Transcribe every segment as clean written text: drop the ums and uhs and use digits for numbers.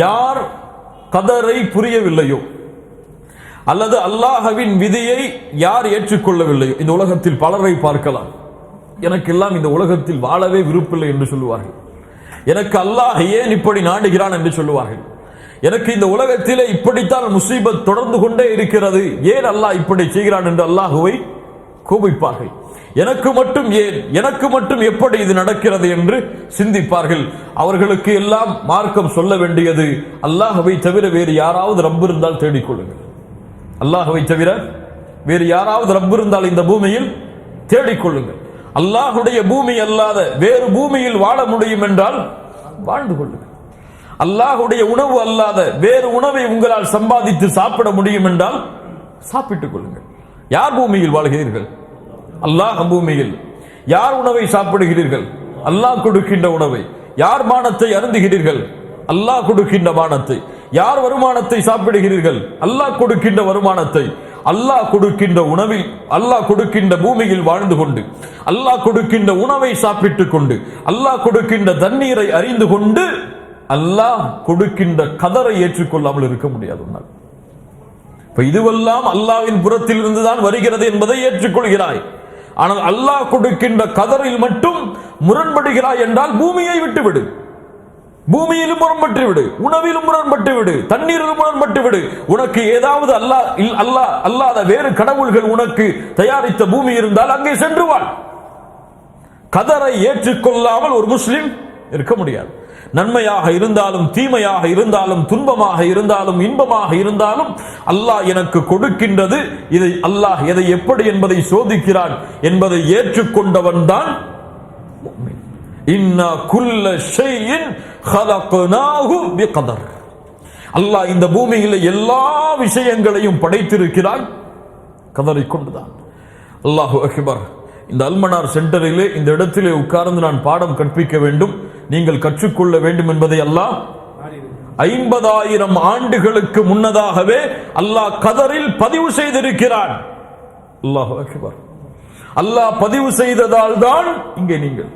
யார் கதரை புரியவில்லையோ அல்லது அல்லாஹ்வின் விதியை யார் ஏற்றுக்கொள்ளவில்லையோ, இந்த உலகத்தில் பலரை பார்க்கலாம், எனக்கெல்லாம் இந்த உலகத்தில் வாழவே விருப்பமில்லை என்று சொல்லுவார்கள். எனக்கு அல்லாஹ் ஏன் இப்படி நாடுகிறான் என்று சொல்லுவார்கள். எனக்கு இந்த உலகத்திலே இப்படித்தான் முசீபத் தொடர்ந்து கொண்டே இருக்கிறது, ஏன் அல்லாஹ் இப்படி செய்கிறான் என்று அல்லாஹுவை கோபிப்பார்கள். எனக்கு மட்டும் ஏன், எனக்கு மட்டும் எப்படி இது நடக்கிறது என்று சிந்திப்பார்கள். அவர்களுக்கு எல்லாம் மார்க்கம் சொல்ல வேண்டியது, அல்லாஹ்வை தவிர வேறு யாராவது ரப்பு இருந்தால் தேடிக்கொள்ளுங்கள். அல்லாஹ்வை தவிர வேறு யாராவது ரப்பு இருந்தால் இந்த பூமியில் தேடிக்கொள்ளுங்கள். அல்லாஹுடைய பூமி அல்லாத வேறு பூமியில் வாழ முடியும் என்றால் வாழ்ந்து கொள்ளுங்கள். அல்லாஹுடைய உணவு அல்லாத வேறு உணவை உங்களால் சம்பாதித்து சாப்பிட முடியும் என்றால் சாப்பிட்டுக் கொள்ளுங்கள். யார் பூமியில் வாழ்கிறீர்கள்? அல்லாஹ் பூமியில். யார் உணவை சாப்பிடுகிறீர்கள்? அல்லாஹ் கொடுக்கின்ற உணவை. யார் மானத்தை அருந்துகிறீர்கள்? அல்லாஹ் கொடுக்கின்ற மானத்தை. யார் வருமானத்தை சாப்பிடுகிறீர்கள்? அல்லாஹ் கொடுக்கின்ற வருமானத்தை. அல்லாஹ் கொடுக்கின்ற உணவில், அல்லாஹ் கொடுக்கின்ற பூமியில் வாழ்ந்து கொண்டு, அல்லாஹ் கொடுக்கின்ற உணவை சாப்பிட்டுக் கொண்டு, அல்லாஹ் கொடுக்கின்ற தண்ணீரை அறிந்து கொண்டு, அல்லாஹ் கொடுக்கின்ற கதரை ஏற்றுக்கொள்ளாமல் இருக்க முடியாது. இதுவெல்லாம் அல்லாஹ்வின் புறத்தில் இருந்துதான் வருகிறது என்பதை ஏற்றுக்கொள்கிறாய். ஆனால் அல்லாஹ் கொடுக்கின்ற கதரில் மட்டும் முரண்படுகிறாய் என்றால் பூமியை விட்டுவிடு. பூமியிலும் முரண்பட்டு விடு, உணவிலும் முரண்பட்டு விடு, தண்ணீரிலும் முரண்பட்டு விடு. உனக்கு ஏதாவது அல்லாத வேறு கடவுள்கள் உனக்கு தயாரித்த பூமி இருந்தால் அங்கே சென்று வாழ். கதரை ஏற்றுக்கொள்ளாமல் ஒரு முஸ்லிம் இருக்க முடியாது. நன்மையாக இருந்தாலும் தீமையாக இருந்தாலும் துன்பமாக இருந்தாலும் இன்பமாக இருந்தாலும் அல்லாஹ் எனக்கு கொடுக்கின்றது, இதை அல்லாஹ் எதை எப்படி என்பதை சோதிக்கிறான் என்பதை ஏற்றுக்கொண்டவன் தான் முஃமின். இன்னா குல்ல ஷைஇன் خلقناه بقدر. அல்லாஹ் இந்த பூமியில் எல்லா விஷயங்களையும் படைத்திருக்கிறான் கதரை கொண்டுதான். அல்லாஹு அக்பர். இந்த அல்மனார் சென்டரிலே இந்த இடத்திலே உட்கார்ந்து நான் பாடம் கற்பிக்க வேண்டும், நீங்கள் கற்றுக்கொள்ள வேண்டும் என்பதை அல்லாஹ் 50,000 ஆண்டுகளுக்கு முன்னதாகவே அல்லாஹ் கதரில் பதிவு செய்திருக்கிறான். அல்லாஹு அக்பர். அல்லாஹ் பதிவு செய்ததால் தான் இங்கே நீங்கள்,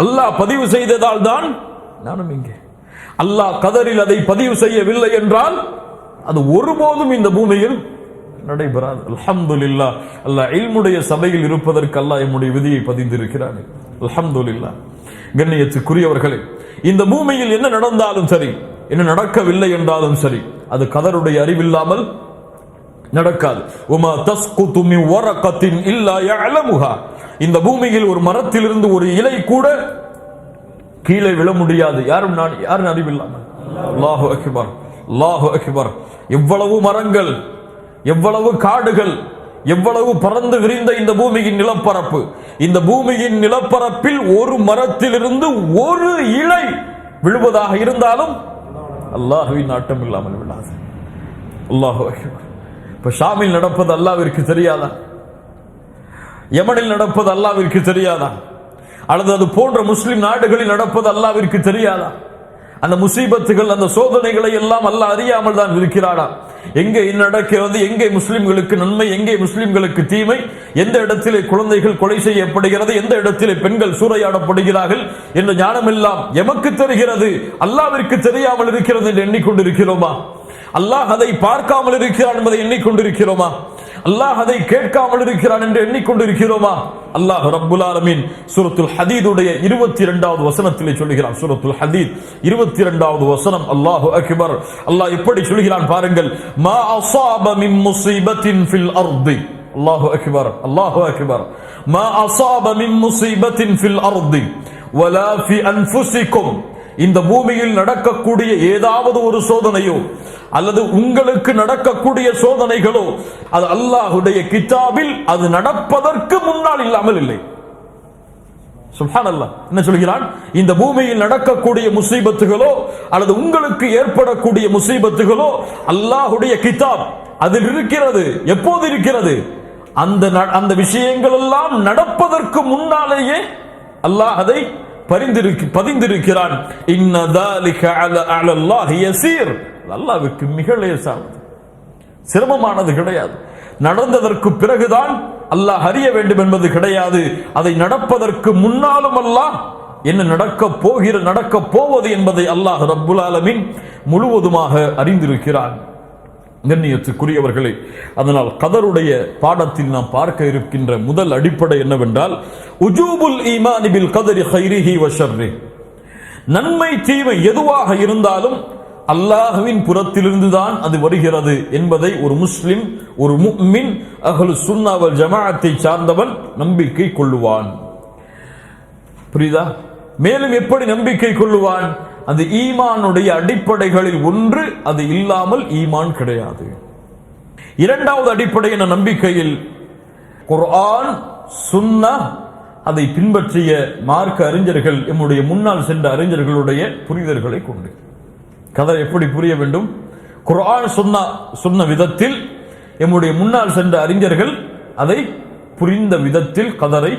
அல்லாஹ் பதிவு செய்ததால் தான் நானும் இங்கே. அல்லாஹ் கதரில் அதை பதிவு செய்யவில்லை என்றால் அது ஒருபோதும் இந்த பூமியில் நடைபெறாது. அல்ஹம்துலில்லாஹ். அல்லாஹ் இல்முடைய சபையில் இருப்பதற்கு அல்லாஹ் நம்முடைய விதியை பதிந்திருக்கிறான். அல்ஹம்துலில்லாஹ். கண்ணியத்துக்குரியவர்களே, இந்த பூமியில் என்ன நடந்தாலும் சரி, என்ன நடக்கவில்லை என்றாலும் சரி, அது கதருடைய அறிவில்லாமல் நடக்காது. உமா தஸ்குது மின் வரகத்தின் இல்லா யஅலமுஹா. இந்த பூமியில் ஒரு மரத்திலிருந்து ஒரு இலை கூட கீழே விழ முடியாது, யாரும் அறிவில்லாமல். அல்லாஹு அக்பர், அல்லாஹு அக்பர். எவ்வளவு மரங்கள், எவ்வளவு காடுகள், எவ்வளவு பறந்து விரிந்த இந்த பூமியின் நிலப்பரப்பு. இந்த பூமியின் நிலப்பரப்பில் ஒரு மரத்திலிருந்து ஒரு இலை விழுவதாக இருந்தாலும் அல்லாஹ்வின் நாட்டம் இல்லாமல் விழாது. அல்லாஹு அக்பர். இப்ப ஷாமில் நடப்பது அல்லாஹ்விற்கு தெரியாதா? யமனில் நடப்பது அல்லாஹ்விற்கு தெரியாதா? அல்லது அது போன்ற முஸ்லிம் நாடுகளில் நடப்பது அல்லாஹ்விற்கு தெரியாதா? அந்த முசீபத்துகள், அந்த சோதனைகளை எல்லாம் அல்லாஹ் அறியாமல் தான் இருக்கிறானா? எங்கே நடக்கிறது, எங்கே முஸ்லிம்களுக்கு நன்மை, எங்கே முஸ்லிம்களுக்கு தீமை, எந்த இடத்திலே குழந்தைகள் கொலை செய்யப்படுகிறது, எந்த இடத்திலே பெண்கள் சூறையாடப்படுகிறார்கள் என்ற ஞானம் எல்லாம் எமக்கு தெரிகிறது, அல்லாஹ்விற்கு தெரியாமல் இருக்கிறது என்று எண்ணிக்கொண்டிருக்கிறோமா? அல்லாஹ் அதை பார்க்காமல் இருக்கிறான் என்பதை எண்ணிக்கொண்டிருக்கிறோமா? அல்லாஹ் அதை கேட்காமல் இருக்கிறான் என்று எண்ணிக்கொண்டிருக்கிறோமா? அல்லாஹ் ரப்புல் ஆலமீன் சூரத்துல் ஹதீதுடைய 22வது வசனத்திலே சொல்கிறான். சூரத்துல் ஹதீத் 22வது வசனம். அல்லாஹு அக்பர். அல்லாஹ் எப்படி சொல்கிறான் பாருங்கள். மா அஸாப மின் முஸீபத்தின் ஃபில் அர்தி. அல்லாஹு அக்பர், அல்லாஹு அக்பர். மா அஸாப மின் முஸீபத்தின் ஃபில் அர்தி வலா ஃபி அன்ஃபுஸிகும். இந்த பூமியில் நடக்கக்கூடிய ஏதாவது ஒரு சோதனையோ அல்லது உங்களுக்கு நடக்கக்கூடிய சோதனைகளோ அது அல்லாஹ்வுடைய கிதாபில் அது நடப்பதற்கு முன்னால் இல்லாமல் இல்லை. சுப்ஹானல்லாஹ். என்ன சொல்கிறான்? இந்த பூமியில் நடக்கக்கூடிய முசீபத்துகளோ அல்லது உங்களுக்கு ஏற்படக்கூடிய முசீபத்துகளோ அல்லாஹ்வுடைய கிதாப் அதில் இருக்கிறது. எப்போது இருக்கிறது? அந்த விஷயங்கள் எல்லாம் நடப்பதற்கு முன்னாலேயே அல்லாஹ் அதை பதிந்திருக்கிறான். இன்ன ذلك على الله يسير. அல்லாஹ்வுக்கு மிக லேசானது, சிரமமானது கிடையாது. நடந்ததற்கு பிறகுதான் அல்லாஹ் அறிய வேண்டும் என்பது கிடையாது. அதை நடப்பதற்கு முன்னாலும் அல்லாஹ் என்ன நடக்க போவது என்பதை அல்லாஹ் ரப்புல் ஆலமீன் முழுவதுமாக அறிந்திருக்கிறான். கண்ணியத்துக்குரியவர்களே, அதனால் கதருடைய பாடத்தில் நாம் பார்க்க இருக்கின்ற முதல் அடிப்படை என்னவென்றால் உஜூபுல் ஈமானி பில் கதரி கைரிஹி வ ஷர்ரிஹி. நன்மை தீமை எதுவாக இருந்தாலும் அல்லாஹ்வின் புறத்திலிருந்து தான் அது வருகிறது என்பதை ஒரு முஸ்லிம், ஒரு முஃமின், அஹ்லுஸ் சுன்னா வல் ஜமாஅத்தை சார்ந்தவன் நம்பிக்கை கொள்ளுவான். புரியுதா? மேலும் எப்படி நம்பிக்கை கொள்ளுவான்? அது ஈமானுடைய அடிப்படைகளில் ஒன்று, அது இல்லாமல் ஈமான் கிடையாது. இரண்டாவது அடிப்படை என்ற நம்பிக்கையில் குர்ஆன், சுன்னா, அதை பின்பற்றிய மார்க்க அறிஞர்கள், நம்முடைய முன்னால் சென்ற அறிஞர்களுடைய புரிதல்களை கொண்டு கதரை எப்படி புரிய வேண்டும்? குர்ஆன் சொன்ன விதத்தில் நம்முடைய முன்னால் சென்ற அறிஞர்கள் அதை புரிந்த விதத்தில் கதரை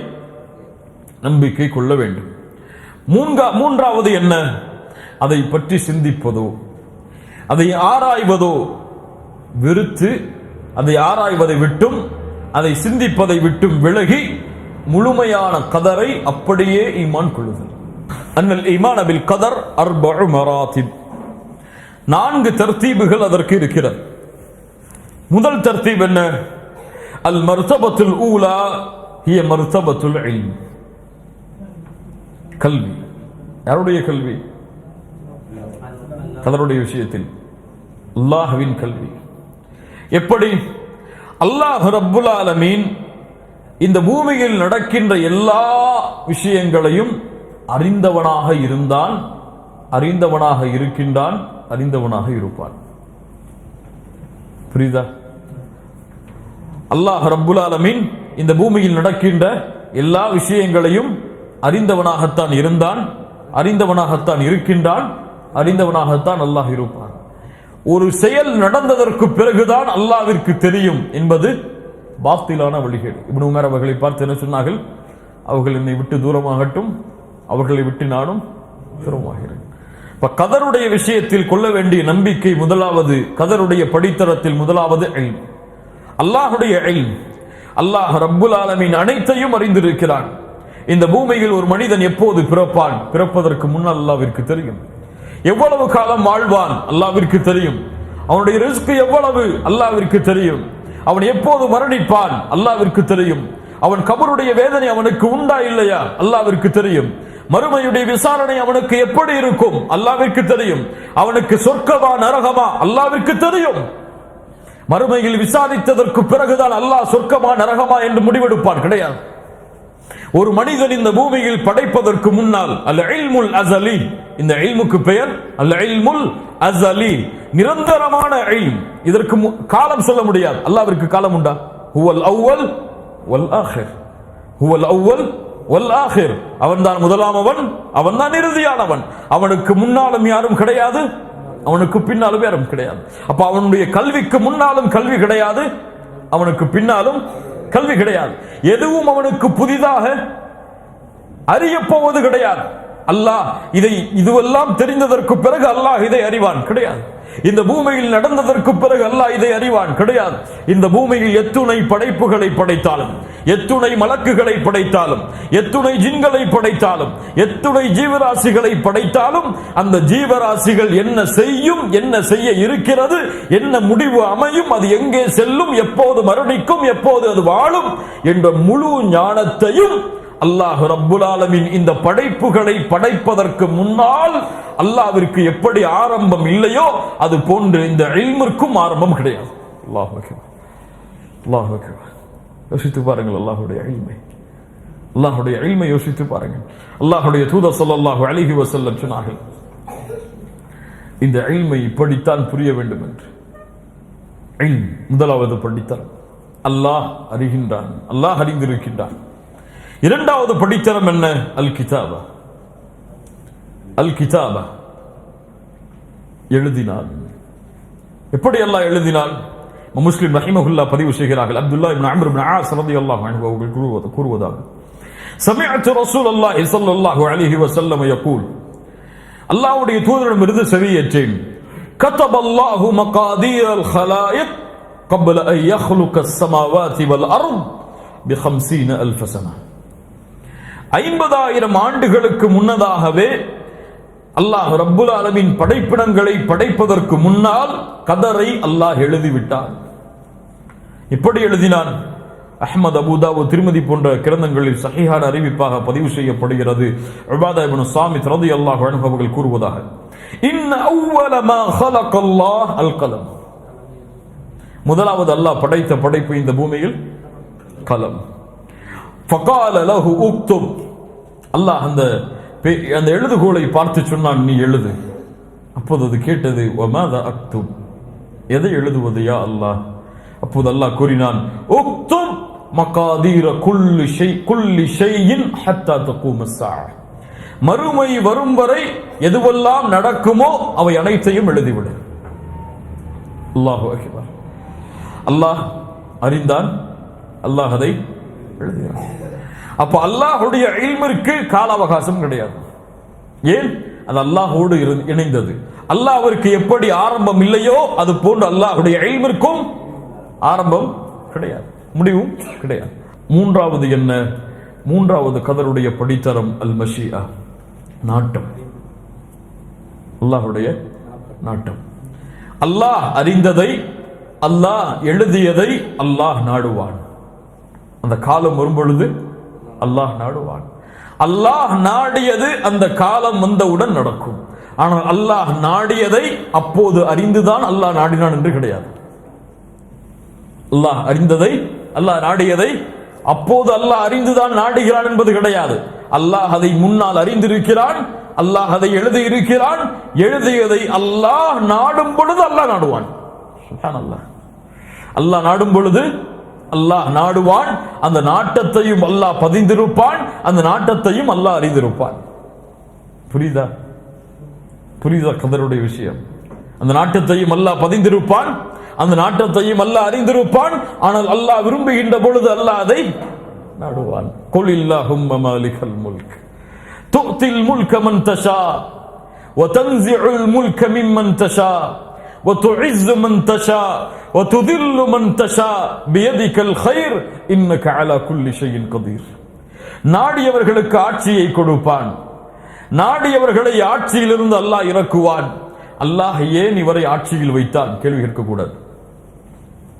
நம்பிக்கை கொள்ள வேண்டும். மூன்றாவது என்ன? அதை பற்றி சிந்திப்பதோ, அதை ஆராய்வதோ வெறுத்து, அதை ஆராய்வதை விட்டும் அதை சிந்திப்பதை விட்டும் விலகி முழுமையான கதரை அப்படியே ஈமான் கொள்ளுதல். அன்னல் ஈமான் பில் கதர் அர்பஉ மராத்திப். 4 தர்த்தீபுகள் அதற்கு இருக்கிறது. முதல் தர்த்தீப் என்ன? அல் மர்தபத்துல் ஊலா ஹிய மர்தபத்துல் இல்ம். கல்வி. யாருடைய கல்வி? கதருடைய விஷயத்தில் அல்லாஹ்வின் கல்வி. எப்படி? அல்லாஹ் ரப்புல் ஆலமீன் இந்த பூமியில் நடக்கின்ற எல்லா விஷயங்களையும் அறிந்தவனாக இருந்தான், அறிந்தவனாக இருக்கின்றான், அறிந்தவனாக இருப்பான். புரியுதா? அல்லாஹ் ரப்புல் ஆலமீன் இந்த பூமியில் நடக்கின்ற எல்லா விஷயங்களையும் அறிந்தவனாகத்தான் இருந்தான், அறிந்தவனாகத்தான் இருக்கின்றான், அறிந்தவனாகத்தான் அல்லாஹ் இருப்பான். ஒரு செயல் நடந்ததற்கு பிறகுதான் அல்லாஹ்விற்கு தெரியும் என்பது பாத்திலான வழிகேடு. இப்னு உமர் அவர்களை பார்த்து என்ன சொன்னார்கள்? அவர்கள் என்னை விட்டு தூரமாகட்டும், அவர்களை விட்டு நானும் தூரமாகிறேன். இப்ப கதருடைய விஷயத்தில் கொள்ள வேண்டிய நம்பிக்கை முதலாவது, கதருடைய படித்தரத்தில் முதலாவது இல்ம். அல்லாஹுடைய இல்ம். அல்லாஹ் ரப்புல் ஆலமீன் அனைத்தையும் அறிந்திருக்கிறான். இந்த பூமியில் ஒரு மனிதன் எப்போது பிறப்பான்? பிறப்பதற்கு முன்னால் அல்லாஹ்விற்கு தெரியும். எவ்வளவு காலம் வாழ்வான்? அல்லாஹ்விற்கு தெரியும். அவனுடைய ரிஸ்க் எவ்வளவு? அல்லாஹ்விற்கு தெரியும். அவன் எப்போது மரணிப்பான்? அல்லாஹ்விற்கு தெரியும். அவன் கபருடைய வேதனை அவனுக்கு உண்டா இல்லையா? அல்லாஹ்விற்கு தெரியும். மறுமையுடைய விசாரணை அவனுக்கு எப்படி இருக்கும்? அல்லாஹ்விற்கு தெரியும். அவனுக்கு சொர்க்கமா நரகமா? அல்லாஹ்விற்கு தெரியும். மறுமையில் விசாரித்ததற்கு பிறகுதான் அல்லாஹ் சொர்க்கமா நரகமா என்று முடிவெடுப்பான். கிடையாது. ஒரு மனிதன் இந்த பூமியில் படைப்பதற்கு முன்னால் அல் இல்முல் அஸலி, இந்த இல்முக்கு பெயர் அல் இல்முல் அஸலி, நிரந்தரமான இல்ம். இதற்கு காலம் சொல்ல முடியாது. அல்லாஹ்விற்கு காலம் உண்டா? ஹுவல் அவ்வல் வல் ஆகிர், ஹுவல் அவ்வல் வல் ஆகிர். அவன்தான் முதலாமவன், அவன்தான் இறுதியானவன். அவனுக்கு முன்னாலும் யாரும் கிடையாது, அவனுக்கு பின்னாலும் யாரும் கிடையாது. அப்ப அவனுடைய கல்விக்கு முன்னாலும் கல்வி கிடையாது, அவனுக்கு பின்னாலும் கல்வி கிடையாது. எதுவும் அவனுக்கு புதிதாக அறியப்போவது கிடையாது. அல்லாஹ் இதுவெல்லாம் தெரிந்ததற்கு பிறகு அல்லாஹ் இதை அறிவான்? கிடையாது. இந்த பூமியில் நடந்ததற்கு பிறகு அல்லாஹ் இதை அறிவான்? கிடையாது. இந்த பூமியில் எத்துணை படைப்புகளை படைத்தாலும், எத்துணை மலக்குகளை படைத்தாலும், எத்துணை ஜின்களை படைத்தாலும், எத்துணை ஜீவராசிகளை படைத்தாலும், அந்த ஜீவராசிகள் என்ன செய்யும், என்ன செய்ய இருக்கிறது, என்ன முடிவு அமையும், அது எங்கே செல்லும், எப்போது மரணிக்கும், எப்போது அது வாழும் என்ற முழு ஞானத்தையும் அல்லாஹ் ரப்புல் ஆலமீன் இந்த படைப்புகளை படைப்பதற்கு முன்னால் அல்லாஹ்விற்கு எப்படி ஆரம்பம் இல்லையோ அது போன்று இந்த இல்மிற்கும் ஆரம்பம் கிடையாது. அல்லாஹ் அக்பர், அல்லாஹ் அக்பர். யோசித்து பாருங்கள் அல்லாஹ்வுடைய இல்மை, அல்லாஹ்வுடைய இல்மை யோசித்து பாருங்கள். அல்லாஹ்வுடைய தூதர் ஸல்லல்லாஹு அலைஹி வஸல்லம் சொன்னார்கள், இந்த இல்மை இப்படித்தான் புரிய வேண்டும் என்று. இல்ம் முதலாவது படித்தரம், அல்லாஹ் அறிகின்றான், அல்லாஹ் அறிந்திருக்கின்றான். இரண்டாவது படித்தரம் என்ன? அல் கிதாபா. அல் கிதாபா, எழுதினான். எப்படி அல்லாஹ் எழுதினான்? முஸ்லிம் ரஹிமஹுல்லாஹ் பதிவு செய்கிறார்கள். அப்துல்லாஹ் இப்னு அம்ர் இப்னு ஆஸ் ரலியல்லாஹு அன்ஹு அவர்கள் கூறுவதாக, சமிஅத்து ரசூலுல்லாஹி ஸல்லல்லாஹு அலைஹி வஸல்லம் யகூல், அல்லாஹ்வுடைய தூதரிடமிருந்து செவியேற்றேன், கதபல்லாஹு மகாதீரல் ஹலாயிக் قبل أن يخلق السماوات والأرض ب50,000 سنة. 50,000 ஆண்டுகளுக்கு முன்னதாகவே அல்லாஹ் ரப்புல் ஆலமீன் படைப்பினங்களை படைப்பதற்கு முன்னால் கதரை அல்லாஹ் எழுதிவிட்டான். இப்படி எழுதினான். அஹ்மத், அபூ தாவூத், திர்மிதி போன்ற கிரந்தங்களில் சஹீஹான அறிவிப்பாக பதிவு செய்யப்படுகிறது. உபாதா இப்னு ஸாமித் ரலியல்லாஹு அன்ஹு அவர்கள் கூறுவதாக, இன்ன அவ்வல மா ஹலகல்லாஹ் அல் கலம். முதலாவது அல்லாஹ் படைத்த படைப்பு இந்த பூமியில் கலம். ஃபகால லஹு உக்துப். அல்லாஹ் அந்த எழுதுகோலை பார்த்து சொன்னான், நீ எழுது. அப்போது அது கேட்டது, வமாதா அக்துப், எதை எழுதுவது யா அல்லாஹ்? அப்போது அல்லாஹ் கூறினான், உக்துப் மகாதீர குல்லி ஷைஇன் ஹத்தா தகூம ஸஆ. மறுமை வரும் வரை எதுவெல்லாம் நடக்குமோ அவை அனைத்தையும் எழுதிவிடு. அல்லாஹு அக்பர். அல்லாஹ் அறிந்தான், அல்லாஹ் அதை எழுதினான். அப்ப அல்லாஹ்வுடைய இல்மிற்கு கால அவகாசம் கிடையாது. ஏன்? அது அல்லாஹ்வோடு இணைந்தது. அல்லாஹ்விற்கு எப்படி ஆரம்பம் இல்லையோ அது போன்று அல்லாஹ்வுடைய இல்மிற்கும் ஆரம்பம் கிடையாது, முடிவும் கிடையாது. மூன்றாவது என்ன? மூன்றாவது கதருடைய படித்தரம் அல் மஷியா, நாட்டம். அல்லாஹ்வுடைய நாட்டம். அல்லாஹ் அறிந்ததை, அல்லாஹ் எழுதியதை அல்லாஹ் நாடுவான். அந்த காலம் வரும் பொழுது அல்லாஹ் நாடுவான். அல்லாஹ் நாடியது அந்த காலம் வந்தவுடன் நடக்கும். ஆனால் அல்லாஹ் நாடியதை அப்போது அறிந்துதான் அல்லாஹ் நாடினான் என்று கிடையாது. அல்லாஹ் அறிந்ததை, அல்லாஹ் நாடியதை அப்போது அல்லாஹ் அறிந்துதான் நாடுகிறான் என்பது கிடையாது. அல்லாஹ் அதை முன்னால் அறிந்திருக்கிறான், அல்லாஹ் அதை எழுதி இருக்கிறான். எழுதியதை அல்லாஹ் நாடும் பொழுது அல்லாஹ் நாடுவான். சுப்ஹானல்லாஹ். அல்லாஹ் நாடும் பொழுது அல்லாஹ் நாடுவான். அந்த நாட்டத்தையும் அல்லாஹ் பதிந்திருப்பான், அந்த நாட்டத்தையும் அல்லாஹ் அறிந்திருப்பான். புரியுதா? புரியுதா கதருடைய விஷயம்? அந்த நாட்டத்தையும் அல்லாஹ் பதிந்திருப்பான், அந்த நாட்டத்தையும் அல்லாஹ் அறிந்திருப்பான். ஆனால் அல்லாஹ் விரும்புகின்ற பொழுது அல்லாஹ் அதை நாடுவான். குல் இல்லாஹும்ம மாலிகல் முல்க் து'தில் முல்க மன் தஷா வ தன்ஸிஉல் முல்க மிம்மன் தஷா வ துஇஸ்ஸு மன் தஷா வ துதில்லு மன் தஷா பியதிகல் கைர் இன்னக அலா குல்லி ஷைஇன் கதீர். நாடியவர்களுக்கு ஆட்சியை கொடுப்பான், நாடியவர்களை ஆட்சியிலிருந்து அல்லாஹ் இறக்குவான். அல்லாஹ் ஏன் இவரை ஆட்சியில் வைத்தான்? கேள்வி கேட்கக்கூடாது.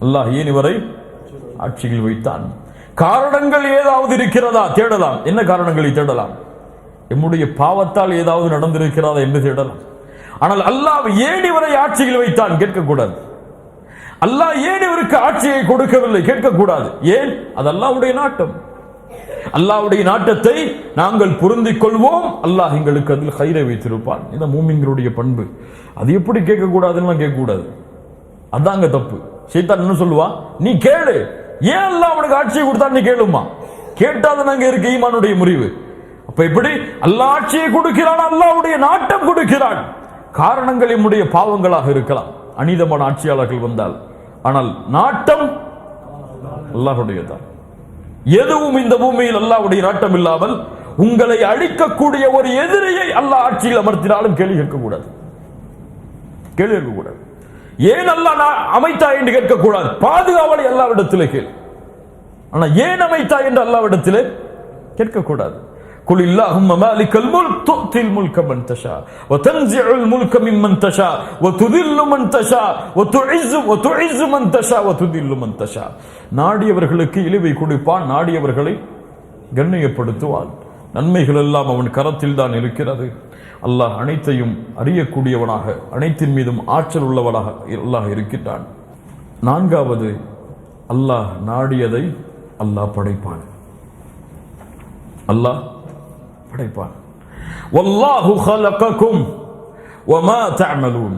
அல்லாஹ் ஏன் இவரை ஆட்சியில் வைத்தான்? காரணங்கள் ஏதாவது இருக்கிறதா? தேடலாம். என்ன காரணங்களை தேடலாம்? எம்முடைய பாவத்தால் ஏதாவது நடந்திருக்கிறதா என்று தேடலாம். ஆனால் அல்லாஹ் ஏன் இவரை ஆட்சியில் வைத்தான் கேட்கக்கூடாது. அல்லாஹ் ஏன் இவருக்கு ஆட்சியை கொடுக்கவில்லை கேட்கக்கூடாது. ஏன்? அது அல்லாஹ்வுடைய நாட்டம். அல்லாஹ்வுடைய நாட்டத்தை நாங்கள் பொருந்திக் கொள்வோம். அல்லாஹ் எங்களுக்கு அதில் கைரை வைத்திருப்பான். இந்த மூமின்களுடைய பண்பு. அது எப்படி கேட்கக்கூடாதுன்னு கேட்கக்கூடாது. அதாங்க தப்பு. ஷைத்தான் என்ன சொல்லுவா? நீ கேளு, ஏன் அல்லாஹ் அவனுக்கு ஆட்சியை கொடுத்தா நீ கேளுமா? கேட்டாதான் அங்க இருக்கு ஈமானுடைய முறிவு. அப்ப எப்படி அல்லாஹ் ஆட்சியை கொடுக்கிறான்? அல்லாஹ்வுடைய நாட்டம் கொடுக்கிறான். காரணங்கள் நம்முடைய பாவங்களாக இருக்கலாம், அநீதமான ஆட்சியாளர்கள் வந்தால். ஆனால் நாட்டம் அல்லாஹ்வுடையதான். எதுவும் இந்த பூமியில் அல்லாஹ்வுடைய நாட்டம் இல்லாமல் உங்களை அழிக்கக்கூடிய ஒரு எதிரியை அல்லாஹ் ஆட்சியில் அமர்த்தினாலும் கேள்வி கேட்கக்கூடாது. கேள்வி கேட்கக்கூடாது. ஏன் அல்லாஹ் அமைத்தா என்று கேட்கக்கூடாது. பாதுகாவலை அல்லாஹ்விடத்திலே கேள். ஆனா ஏன் அமைத்தா என்று அல்லாஹ்விடத்திலே கேட்கக்கூடாது. குல் இல்லாஹும்ம மாலிகல் முல்க் து'தில் முல்க மன் தஷா வ தன்ஸிஉல் முல்க மிம்மன் தஷா வ துதில்லு மன் தஷா வ துஇஸ்ஸு மன் தஷா வ துதில்லு மன் தஷா. நாடியவர்களுக்கு இழிவை கொடுப்பான், நாடியவர்களை கண்ணியப்படுத்துவான். நன்மைகள் எல்லாம் அவன் கரத்தில் தான் இருக்கிறது. அல்லாஹ் அனைத்தையும் அறியக்கூடியவனாக, அனைத்தின் மீதும் ஆற்றல் உள்ளவனாக அல்லாஹ் இருக்கின்றான். நான்காவது, அல்லாஹ் நாடியதை அல்லாஹ் படைப்பான். அல்லாஹ் படைப்பான். வல்லாஹு ஹலககும் வமா தஅமலூன்.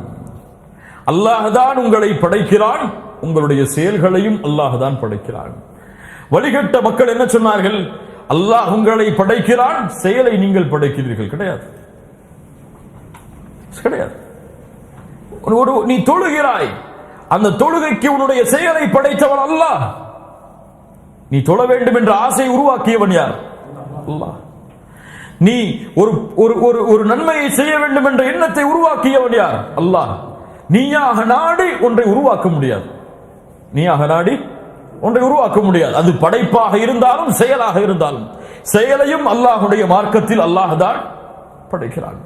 அல்லாஹ் தான் உங்களை படைக்கிறான், உங்களுடைய செயல்களையும் அல்லாஹ் தான் படைக்கிறான். வழிகட்ட மக்கள் என்ன சொன்னார்கள்? அல்லாஹ் உங்களை படைக்கிறான், செயலை நீங்கள் படைக்கிறீர்கள். கிடையாது, கிடையாது. நீ தொழுகிறாய், அந்த தொழுகைக்கு உன்னுடைய செயலை படைத்தவன் அல்லாஹ். நீ தொழ வேண்டும் என்ற ஆசை உருவாக்கியவன் யார்? அல்லாஹ். நீ ஒரு நன்மையை செய்ய வேண்டும் என்ற எண்ணத்தை உருவாக்கியவன் யார்? அல்லாஹ். நீயாக நாடி ஒன்றை உருவாக்க முடியாது. நீயாக நாடி ஒன்றை உருவாக்க முடியாது. அது படைப்பாக இருந்தாலும் செயலாக இருந்தாலும் செயலையும் அல்லாஹுடைய மார்க்கத்தில் அல்லாஹ் தான் படைக்கிறான்.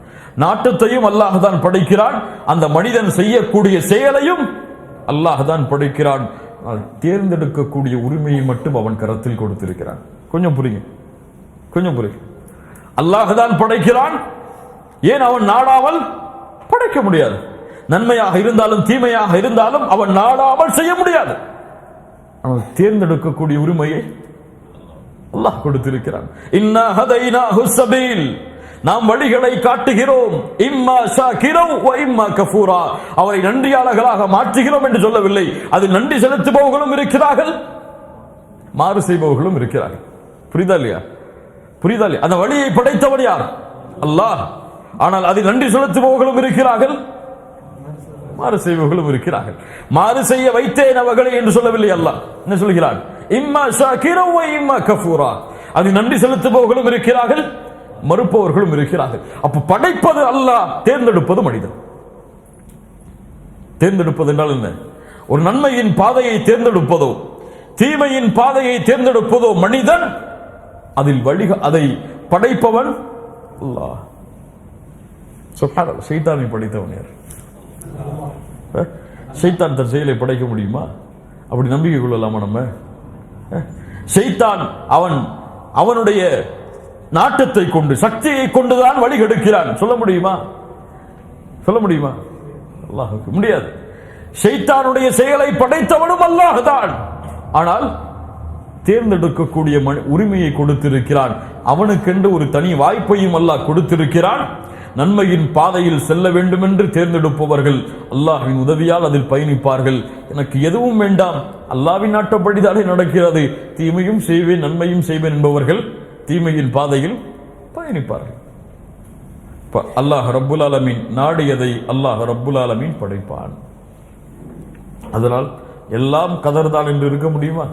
நாட்டத்தையும் அல்லாஹ் தான் படைக்கிறான். அந்த மனிதன் செய்யக்கூடிய செயலையும் அல்லாஹ் தான் படைக்கிறான். தேர்ந்தெடுக்கக்கூடிய உரிமையை மட்டும் அவன் கரத்தில் கொடுத்திருக்கிறான். கொஞ்சம் புரியுங்க, கொஞ்சம் புரியுங்க. அல்லாஹ் தான் படைக்கிறான். ஏன் அவன் நாடாமல் படைக்க முடியாது? நன்மையாக இருந்தாலும் தீமையாக இருந்தாலும் அவன் நாடாமல் செய்ய முடியாது. அவன் தேர்ந்தெடுக்கக்கூடிய உரிமையை அல்லாஹ் கொடுத்திருக்கிறான். இன்னா ஹதைனாஹு ஸபீல், நாம் வழிகளை காட்டுகிறோம். இம்மா ஷாகிரன் வ இம்மா கஃபூரா, அவரை நன்றியாளர்களாக மாற்றுகிறோம் என்று சொல்லவில்லை. அதில் நன்றி செலுத்துபவர்களும் இருக்கிறார்கள், மாறு செய்பவர்களும் இருக்கிறார்கள். புரியுதா இல்லையா? புரியுதா இல்லையா? அந்த வழியை படைத்தவர் யார்? அல்லாஹ். ஆனால் அதில் நன்றி செலுத்துபவர்களும் இருக்கிறார்கள், மாறு செய்பவர்களும் இருக்கிறார்கள். மாறு செய்ய வைத்தேன் அவர்களை என்று சொல்லவில்லை அல்லாஹ். என்ன சொல்கிறான்? இம்மா ஷாகிரன் வ இம்மா கஃபூரா, அதில் நன்றி செலுத்துபவர்களும் இருக்கிறார்கள், மறுப்பவர்களும் இருக்கிறார்கள். அப்ப படைப்பது அல்லாஹ், தேர்ந்தெடுப்பது மனிதன். தேர்ந்தெடுப்பது என்றால் என்ன? ஒரு நன்மையின் பாதையை தேர்ந்தெடுப்பதோ தீமையின் பாதையை தேர்ந்தெடுப்பதோ மனிதன். அதில் அதை படைப்பவன் அல்லாஹ். சுப்ஹானல்லாஹ். ஷைத்தானை படைத்தவன் யார்? ஷைத்தான் தன் செயலை படைக்க முடியுமா? அப்படி நம்பிக்கை கொள்ளலாமா நம்ம? ஷைத்தான் அவனுடைய நாட்டத்தை கொண்டு சக்தியை கொண்டுதான் வழி கெடுக்கிறான். சொல்ல முடியுமா? சொல்ல முடியுமா? அல்லாஹ்வுக்கு முடியாது. ஷைத்தானுடைய செயலை படைத்தவனும் அல்லாஹ் தான். ஆனால் தேர்ந்தெடுக்கக்கூடிய உரிமையை கொடுத்திருக்கிறான். அவனுக்கென்று ஒரு தனி வாய்ப்பையும் அல்லாஹ் கொடுத்திருக்கிறான். நன்மையின் பாதையில் செல்ல வேண்டும் என்று தேர்ந்தெடுப்பவர்கள் அல்லாஹ்வின் உதவியால் அதில் பயணிப்பார்கள். எனக்கு எதுவும் வேண்டாம், அல்லாஹ்வின் நாட்டப்படிதானே நடக்கிறது, தீமையும் செய்வேன் நன்மையும் செய்வேன் என்பவர்கள் தீமையின் பாதையில் பயணிப்பார்கள். அல்லாஹ் ரப்புல் ஆலமீன் நாடியதை அல்லாஹ் ரப்புல் ஆலமீன் படைப்பான். அதனால் எல்லாம் கதர் தான் என்று இருக்க முடியுமா?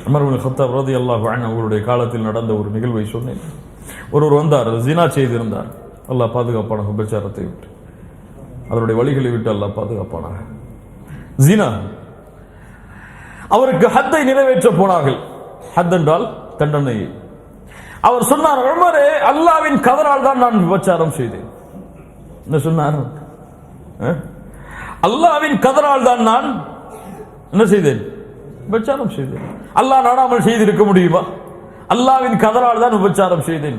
உமர் இப்னு கத்தாப் ரலியல்லாஹு அன்ஹு அவருடைய காலத்தில் நடந்த ஒரு நிகழ்வை சொன்னேன். ஒருவர் வந்தார், ஜினா செய்திருந்தார். அல்லாஹ் பாதுகாப்பான, விபச்சாரத்தை விட்டு அவருடைய வழிகளை விட்டு அல்லாஹ் பாதுகாப்பானாக. ஜினா, அவருக்கு ஹத்தை நிறைவேற்ற போனார்கள். ஹத் என்றால் தண்டனை. அவர் சொன்னார், உமரே, அல்லாஹ்வின் கதரால் தான் நான் விபச்சாரம் செய்தேன். என்ன சொன்னார்? அல்லாஹ்வின் கதரால் தான் நான் என்ன செய்தேன்? விபச்சாரம் செய்தேன். அல்லாஹ் நாடாமல் செய்திருக்க முடியுமா? அல்லாஹ்வின் கதரால் தான் விபச்சாரம் செய்தேன்.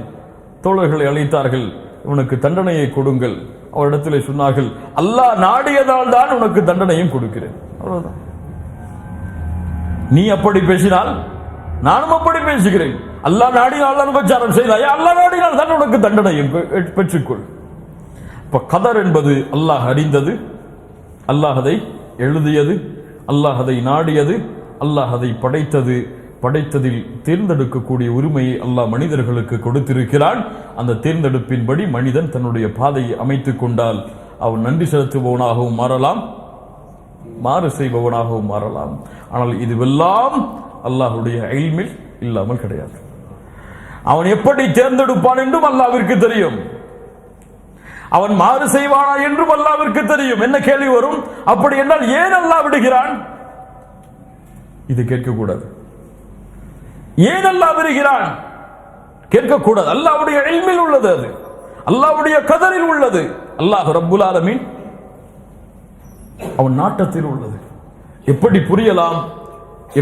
தோழர்களை அழைத்தார்கள், உனக்கு தண்டனையை கொடுங்கள். அவரிடத்திலே சொன்னார்கள், அல்லாஹ் நாடியதால் தான் உனக்கு தண்டனையும் கொடுக்கிறேன். அவ்வளவுதான். நீ அப்படி பேசினால் நானும் அப்படி பேசுகிறேன். அல்லாஹ் நாடினால் தான் விபச்சாரம் செய்தாயா? அல்லாஹ் நாடினால் தான் உனக்கு தண்டனையும் பெற்றுக்கொள். இப்ப கதர் என்பது அல்லாஹ் அறிந்தது, அல்லாஹ் அதை எழுதியது, அல்லாஹ் அதை நாடியது, அல்லாஹ் அதை படைத்தது. படைத்ததில் தேர்ந்தெடுக்கக்கூடிய உரிமையை அல்லாஹ் மனிதர்களுக்கு கொடுத்திருக்கிறான். அந்த தேர்ந்தெடுப்பின்படி மனிதன் தன்னுடைய பாதையை அமைத்துக் கொண்டால் அவன் நன்றி செலுத்துபவனாகவும் மாறலாம், மாறு செய்பவனாகவும் மாறலாம். ஆனால் இதுவெல்லாம் அல்லாஹ்வுடைய இல்மில் இல்லாமல் கிடையாது. அவன் எப்படி தேர்ந்தெடுப்பான் என்றும் அல்லாஹ்விற்கு தெரியும். அவன் மாறு செய்வானா என்றும் அல்லாஹ்விற்கு தெரியும். என்ன கேள்வி வரும்? அப்படி என்றால் ஏன் அல்லாஹ் விடுகிறான்? இது கேட்கக்கூடாது. ஏன் அல்லாஹ் விடுகிறான் கேட்கக்கூடாது. அல்லாஹ்வுடைய இல்மில் உள்ளது, அது அல்லாஹ்வுடைய கதரில் உள்ளது. அல்லாஹ் ரப்புல் ஆலமீன் அவன் நாட்டத்தில் உள்ளது. எப்படி புரியலாம்?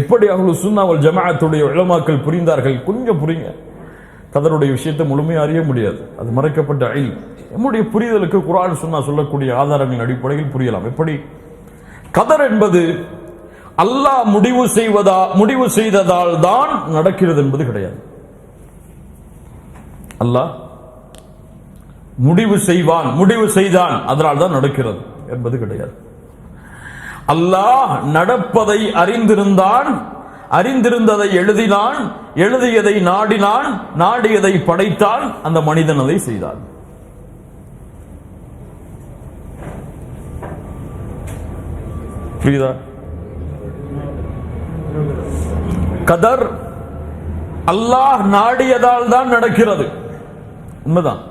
எப்படி அஹ்லுஸ் சுன்னா வல் ஜமாஅத்துடைய உலமாக்கள் புரிந்தார்கள்? கொஞ்சம் புரியுங்க. கதருடைய விஷயத்தை முழுமையாக அறிய முடியாது, அது மறைக்கப்பட்ட இல்ம். நம்முடைய புரிதலுக்கு குர்ஆன் சுன்னா சொல்லக்கூடிய ஆதாரங்களின் அடிப்படையில் புரியலாம். எப்படி? கதர் என்பது அல்லாஹ் முடிவு செய்ததால் தான் நடக்கிறது என்பது கிடையாது. அல்லாஹ் முடிவு செய்தான் அதனால் தான் நடக்கிறது என்பது கிடையாது. அல்லாஹ் நடப்பதை அறிந்திருந்தான், அறிந்திருந்ததை எழுதினான், எழுதியதை நாடினான், நாடியதை படைத்தான், அந்த மனிதன் அதை செய்தான். புரியுதா? கதர் அல்லாஹ் நாடியதால் தான் நடக்கிறது, உண்மைதான்.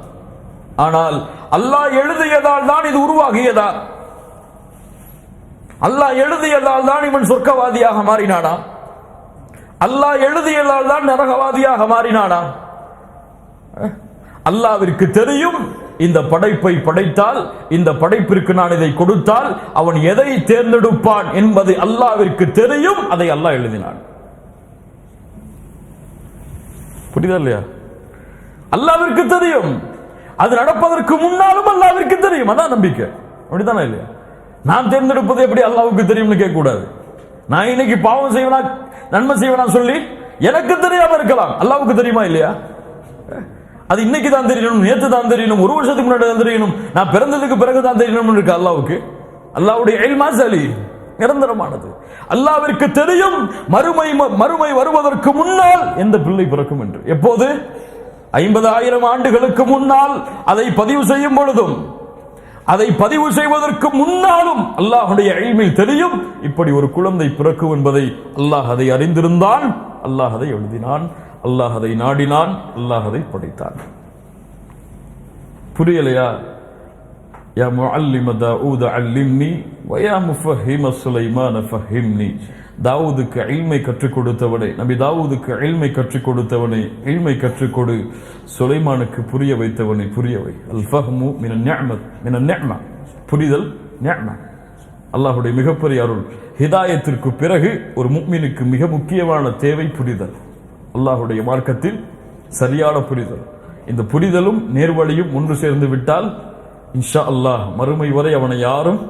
ஆனால் அல்லாஹ் எழுதியதால் தான் இது உருவாகியதா? அல்லாஹ் எழுதியதால் தான் இவன் சொர்க்கவாதியாக மாறினானா? அல்லாஹ் எழுதியதால் தான் நரகவாதியாக மாறினானா? அல்லாஹ்விற்கு தெரியும் இந்த படைப்பை படைத்தால், இந்த படைப்பிற்கு நான் இதை கொடுத்தால் அவன் எதை தேர்ந்தெடுப்பான் என்பது அல்லாஹ்விற்கு தெரியும். அதை அல்லாஹ் எழுதினான். புரியுதா இல்லையா? அல்லாஹ்விற்கு தெரியும். அது நடப்பதற்கு முன்னாலும் அல்லாஹ்விற்கு தெரியும். அதான் நம்பிக்கை. அப்படித்தானே இல்லையா? நான் தேர்ந்தெடுப்பது எப்படி அல்லாஹ்வுக்கு தெரியும்னு கேட்க கூடாது. நான் இன்னைக்கு பாவம் செய்வனா நன்மை செய்வனா சொல்லி எனக்கு தெரியாம இருக்கலாம், அல்லாஹ்வுக்கு தெரியுமா இல்லையா? அது இன்னைக்கு தான் தெரியணும், நேற்று தான் தெரியணும், ஒரு வருஷத்துக்கு முன்னாடி தான் தெரியணும், நான் பிறந்ததுக்கு பிறகு தான் தெரியணும் இருக்கு அல்லாஹ்வுக்கு. அல்லாஹ்வுடைய இல்மா சலி நிரந்தரமானது. அல்லாஹ்விற்கு தெரியும் மறுமை வருவதற்கு முன்னால் எந்த பிள்ளை பிறக்கும் என்று. எப்போது? 50,000 ஆண்டுகளுக்கு முன்னால் அதை பதிவு செய்யும் பொழுதும், அதை பதிவு செய்வதற்கு முன்னாலும் அல்லாஹ்வுடைய இல்மில் தெரியும் இப்படி ஒரு குழந்தை பிறக்கும் என்பதை. அல்லாஹ் அதை அறிந்திருந்தான், அல்லாஹ் அதை எழுதினான், அல்லாஹ் அதை நாடினான், அல்லாஹ் அதை படைத்தான். புரியலையா? யா முஅல்லிம தாவூத அல்லிம்னி வ யா முஃபஹிம சுலைமான ஃபஹிம்னி. தாவூதுக்கு இல்மை கற்றுக் கொடுத்தவனே, நபி தாவூதுக்கு இல்மை கற்றுக் கொடுத்தவனே, இல்மை கற்றுக் கொடு. சுலைமானுக்கு புரிய வைத்தவனை புரிய வை. அல் ஃபஹ்மு மினன் நிஅமத், மினன் நிஅமா, புரிதல் நிஅமா. அல்லாஹ்வுடைய மிகப்பெரிய அருள். ஹிதாயத்திற்கு பிறகு ஒரு முஃமினுக்கு மிக முக்கியமான தேவை புரிதல். அல்லாஹ்வுடைய மார்க்கத்தில் சரியான புரிதல். இந்த புரிதலும் நேர்வழியும் ஒன்று சேர்ந்து விட்டால் இன்ஷா அல்லாஹ் மறுமை வரை அவனை யாரும்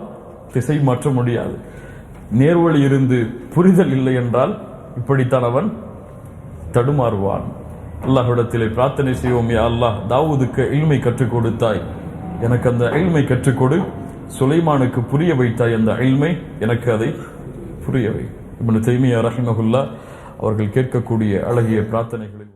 திசை மாற்ற முடியாது. நேர்வழி இருந்து புரிதல் இல்லை என்றால் இப்படித்தான் அவன் தடுமாறுவான். அல்லாஹ்விடத்திலே பிரார்த்தனை செய்வோம், யா அல்லாஹ் தாவூதுக்கு இல்மை கற்றுக் கொடுத்தாய், எனக்கு அந்த இல்மை கற்றுக் கொடு. சுலைமானுக்கு புரிய வைத்தாய் அந்த இல்மை, எனக்கு அதை புரிய வை. இப்னு தைமியா ரஹிமஹுல்லாஹ் அவர்கள் கேட்கக்கூடிய அழகிய பிரார்த்தனைகளில்